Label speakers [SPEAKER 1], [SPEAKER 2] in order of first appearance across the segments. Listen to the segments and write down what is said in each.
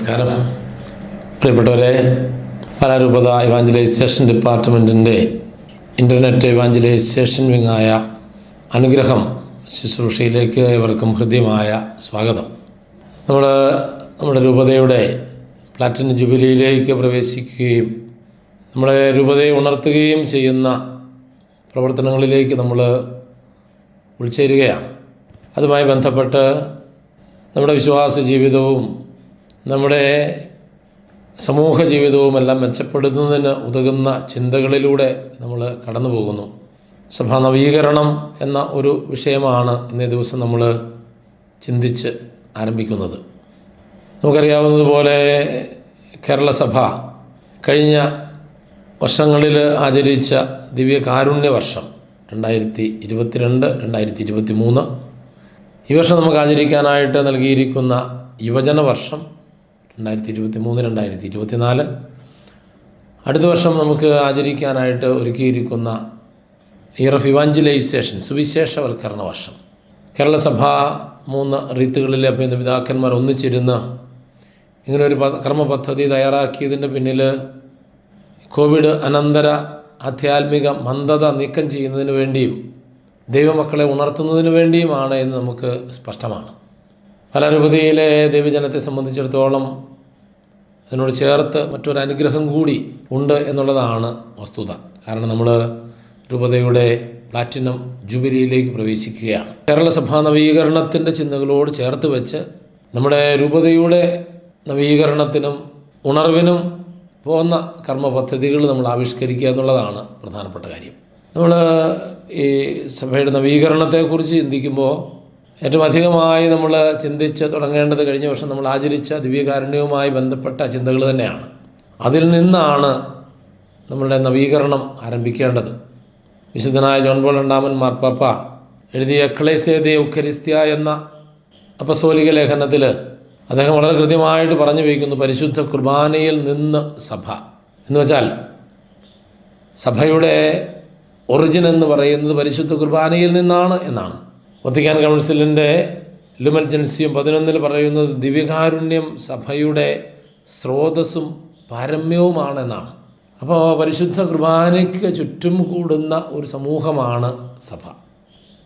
[SPEAKER 1] നമസ്കാരം. പ്രിയപ്പെട്ടവരെ, പാലാരൂപത evangelisation ഡിപ്പാർട്ട്മെൻറ്റിൻ്റെ internet evangelisation വിങ്ങായ അനുഗ്രഹം ശുശ്രൂഷയിലേക്ക് ഇവർക്കും ഹൃദ്യമായ സ്വാഗതം. നമ്മുടെ രൂപതയുടെ പ്ലാറ്റിനം ജൂബിലിയിലേക്ക് പ്രവേശിക്കുകയും നമ്മുടെ രൂപതയെ ഉണർത്തുകയും ചെയ്യുന്ന പ്രവർത്തനങ്ങളിലേക്ക് നമ്മൾ ഉൾച്ചേരുകയാണ്. അതുമായി ബന്ധപ്പെട്ട് നമ്മുടെ വിശ്വാസ ജീവിതവും നമ്മുടെ സമൂഹ ജീവിതവുമെല്ലാം മെച്ചപ്പെടുത്തുന്നതിന് ഉതകുന്ന ചിന്തകളിലൂടെ നമ്മൾ കടന്നു പോകുന്നു. സഭാ നവീകരണം എന്ന ഒരു വിഷയമാണ് ഇന്നേ ദിവസം നമ്മൾ ചിന്തിച്ച് ആരംഭിക്കുന്നത്. നമുക്കറിയാവുന്നതുപോലെ കേരള സഭ കഴിഞ്ഞ വർഷങ്ങളിൽ ആചരിച്ച ദിവ്യകാരുണ്യ വർഷം 2022, 2023, ഈ വർഷം നമുക്ക് ആചരിക്കാനായിട്ട് നൽകിയിരിക്കുന്ന യുവജന വർഷം 2023, 2024, അടുത്ത വർഷം നമുക്ക് ആചരിക്കാനായിട്ട് ഒരുക്കിയിരിക്കുന്ന ഇയർ ഓഫ് ഇവാഞ്ചലൈസേഷൻ സുവിശേഷവൽക്കരണ വർഷം. കേരള സഭ 3 റീത്തുകളിലെ പിതാക്കന്മാർ ഒന്നിച്ചിരുന്ന് ഇങ്ങനൊരു കർമ്മ പദ്ധതി തയ്യാറാക്കിയതിൻ്റെ പിന്നിൽ കോവിഡ് അനന്തര ആധ്യാത്മിക മന്ദത നീക്കം ചെയ്യുന്നതിന് വേണ്ടിയും ദൈവമക്കളെ ഉണർത്തുന്നതിന് വേണ്ടിയുമാണ് എന്ന് നമുക്ക് സ്പഷ്ടമാണ്. പാലാരൂപതയിലെ ദൈവജനത്തെ സംബന്ധിച്ചിടത്തോളം അതിനോട് ചേർത്ത് മറ്റൊരു അനുഗ്രഹം കൂടി ഉണ്ട് എന്നുള്ളതാണ് വസ്തുത. കാരണം നമ്മൾ രൂപതയുടെ പ്ലാറ്റിനം ജൂബിലിയിലേക്ക് പ്രവേശിക്കുകയാണ്. കേരള സഭാ നവീകരണത്തിൻ്റെ ചിന്തകളോട് ചേർത്ത് വെച്ച് നമ്മുടെ രൂപതയുടെ നവീകരണത്തിനും ഉണർവിനും പോകുന്ന കർമ്മ പദ്ധതികൾ നമ്മൾ ആവിഷ്കരിക്കുക എന്നുള്ളതാണ് പ്രധാനപ്പെട്ട കാര്യം. നമ്മൾ ഈ സഭയുടെ നവീകരണത്തെക്കുറിച്ച് ചിന്തിക്കുമ്പോൾ ഏറ്റവും അധികമായി നമ്മൾ ചിന്തിച്ച് തുടങ്ങേണ്ടത് കഴിഞ്ഞ വർഷം നമ്മൾ ആചരിച്ച ദിവ്യകാരുണ്യവുമായി ബന്ധപ്പെട്ട ചിന്തകൾ തന്നെയാണ്. അതിൽ നിന്നാണ് നമ്മളുടെ നവീകരണം ആരംഭിക്കേണ്ടത്. വിശുദ്ധനായ ജോൺ പോൾ രണ്ടാമൻ മാർപ്പാപ്പ എഴുതിയ എക്ലേസിയ ദെ യൂക്കറിസ്ത്യ എന്ന അപ്പസ്തോലിക ലേഖനത്തിൽ അദ്ദേഹം വളരെ കൃത്യമായിട്ട് പറഞ്ഞു വയ്ക്കുന്നു, പരിശുദ്ധ കുർബാനയിൽ നിന്ന് സഭ എന്ന് വെച്ചാൽ സഭയുടെ ഒറിജിൻ എന്ന് പറയുന്നത് പരിശുദ്ധ കുർബാനയിൽ നിന്നാണ് എന്നാണ്. വത്തിക്കാൻ കൗൺസിലിൻ്റെ ലുമൻ ജൻസിയം 11 പറയുന്നത് ദിവ്യകാരുണ്യം സഭയുടെ സ്രോതസ്സും പാരമ്യവുമാണെന്നാണ്. അപ്പോൾ പരിശുദ്ധ കുർബാനയ്ക്ക് ചുറ്റും കൂടുന്ന ഒരു സമൂഹമാണ് സഭ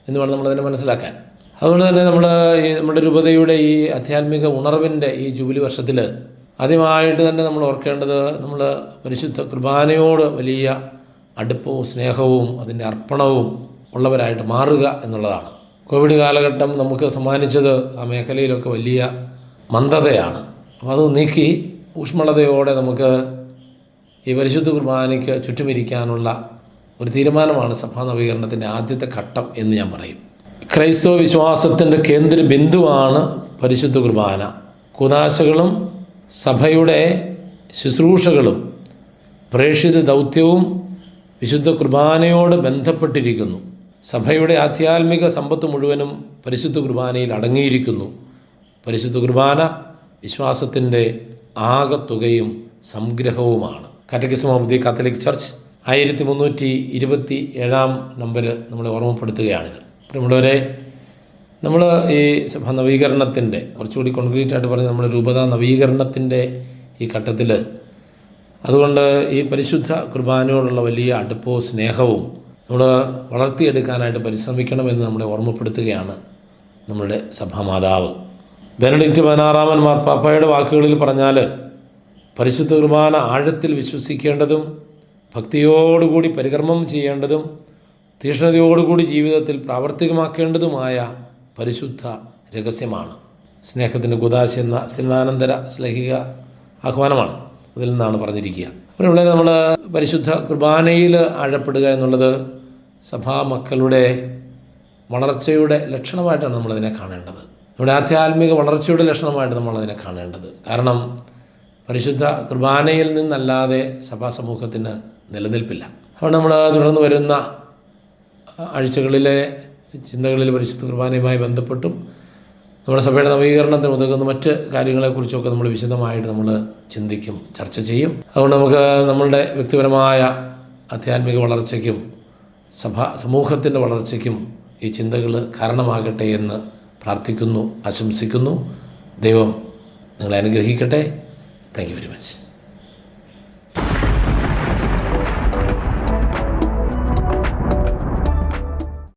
[SPEAKER 1] എന്ന് വേണം നമ്മളതിനെ മനസ്സിലാക്കാൻ. അതുകൊണ്ട് തന്നെ നമ്മുടെ രൂപതയുടെ ഈ ആധ്യാത്മിക ഉണർവിൻ്റെ ഈ ജൂബിലി വർഷത്തിൽ ആദ്യമായിട്ട് തന്നെ നമ്മൾ ഓർക്കേണ്ടത് നമ്മൾ പരിശുദ്ധ കുർബാനയോട് വലിയ അടുപ്പവും സ്നേഹവും അതിൻ്റെ അർപ്പണവും ഉള്ളവരായിട്ട് മാറുക എന്നുള്ളതാണ്. കോവിഡ് കാലഘട്ടം നമുക്ക് സമ്മാനിച്ചത് ആ മേഖലയിലൊക്കെ വലിയ മന്ദതയാണ്. അപ്പോൾ അത് നീക്കി ഊഷ്മളതയോടെ നമുക്ക് ഈ പരിശുദ്ധ കുർബാനയ്ക്ക് ചുറ്റുമിരിക്കാനുള്ള ഒരു തീരുമാനമാണ് സഭാ നവീകരണത്തിൻ്റെ ആദ്യത്തെ ഘട്ടം എന്ന് ഞാൻ പറയും. ക്രൈസ്തവ വിശ്വാസത്തിൻ്റെ കേന്ദ്ര ബിന്ദുവാണ് പരിശുദ്ധ കുർബാന. കൂദാശകളും സഭയുടെ ശുശ്രൂഷകളും പ്രേക്ഷിത ദൗത്യവും വിശുദ്ധ കുർബാനയോട് ബന്ധപ്പെട്ടിരിക്കുന്നു. സഭയുടെ ആധ്യാത്മിക സമ്പത്ത് മുഴുവനും പരിശുദ്ധ കുർബാനയിൽ അടങ്ങിയിരിക്കുന്നു. പരിശുദ്ധ കുർബാന വിശ്വാസത്തിൻ്റെ ആകത്തുകയും സംഗ്രഹവുമാണ്. Catechism of the Catholic Church 1327 നമ്പർ നമ്മളെ ഓർമ്മപ്പെടുത്തുകയാണിത്. പ്രിയമുള്ളവരെ, നമ്മൾ ഈ സഭ നവീകരണത്തിൻ്റെ കുറച്ചുകൂടി കോൺക്രീറ്റ് ആയിട്ട് പറഞ്ഞ് നമ്മുടെ രൂപത നവീകരണത്തിൻ്റെ ഈ ഘട്ടത്തിൽ അതുകൊണ്ട് ഈ പരിശുദ്ധ കുർബാനയോടുള്ള വലിയ അടുപ്പവും സ്നേഹവും നമ്മൾ വളർത്തിയെടുക്കാനായിട്ട് പരിശ്രമിക്കണമെന്ന് നമ്മളെ ഓർമ്മപ്പെടുത്തുകയാണ് നമ്മുടെ സഭാമാതാവ്. ബെനഡിക്റ്റ് 16 മാർപ്പാപ്പയുടെ വാക്കുകളിൽ പറഞ്ഞാൽ പരിശുദ്ധ കുർബാന ആഴത്തിൽ വിശ്വസിക്കേണ്ടതും ഭക്തിയോടുകൂടി പരികർമ്മം ചെയ്യേണ്ടതും തീക്ഷ്ണതയോടുകൂടി ജീവിതത്തിൽ പ്രാവർത്തികമാക്കേണ്ടതുമായ പരിശുദ്ധ രഹസ്യമാണ്. സ്നേഹത്തിൻ്റെ കൂദാശ എന്ന സിനാനന്തര ശ്ലൈഹിക ആഹ്വാനമാണ് അതിൽ നിന്നാണ് പറഞ്ഞിരിക്കുക. അപ്പോൾ ഇവിടെ നമ്മൾ പരിശുദ്ധ കുർബാനയിൽ ആഴപ്പെടുക എന്നുള്ളത് സഭാ മക്കളുടെ വളർച്ചയുടെ ലക്ഷണമായിട്ടാണ് നമ്മളതിനെ കാണേണ്ടത്. നമ്മുടെ ആധ്യാത്മിക വളർച്ചയുടെ ലക്ഷണമായിട്ട് നമ്മളതിനെ കാണേണ്ടത്. കാരണം പരിശുദ്ധ കുർബാനയിൽ നിന്നല്ലാതെ സഭാ സമൂഹത്തിന് നിലനിൽപ്പില്ല. അതുകൊണ്ട് നമ്മൾ തുടർന്ന് വരുന്ന ആഴ്ചകളിലെ ചിന്തകളിൽ പരിശുദ്ധ കുർബാനയുമായി ബന്ധപ്പെട്ടും നമ്മുടെ സഭയുടെ നവീകരണത്തിന് ഉതകുന്ന മറ്റ് കാര്യങ്ങളെക്കുറിച്ചൊക്കെ നമ്മൾ വിശദമായിട്ട് നമ്മൾ ചിന്തിക്കും, ചർച്ച ചെയ്യും. അതുകൊണ്ട് നമുക്ക് നമ്മളുടെ വ്യക്തിപരമായ ആധ്യാത്മിക വളർച്ചയ്ക്കും സമൂഹത്തിൻ്റെ വളർച്ചയ്ക്കും ഈ ചിന്തകൾ കാരണമാകട്ടെ എന്ന് പ്രാർത്ഥിക്കുന്നു, ആശംസിക്കുന്നു. ദൈവം നിങ്ങളെ അനുഗ്രഹിക്കട്ടെ. Thank you very much.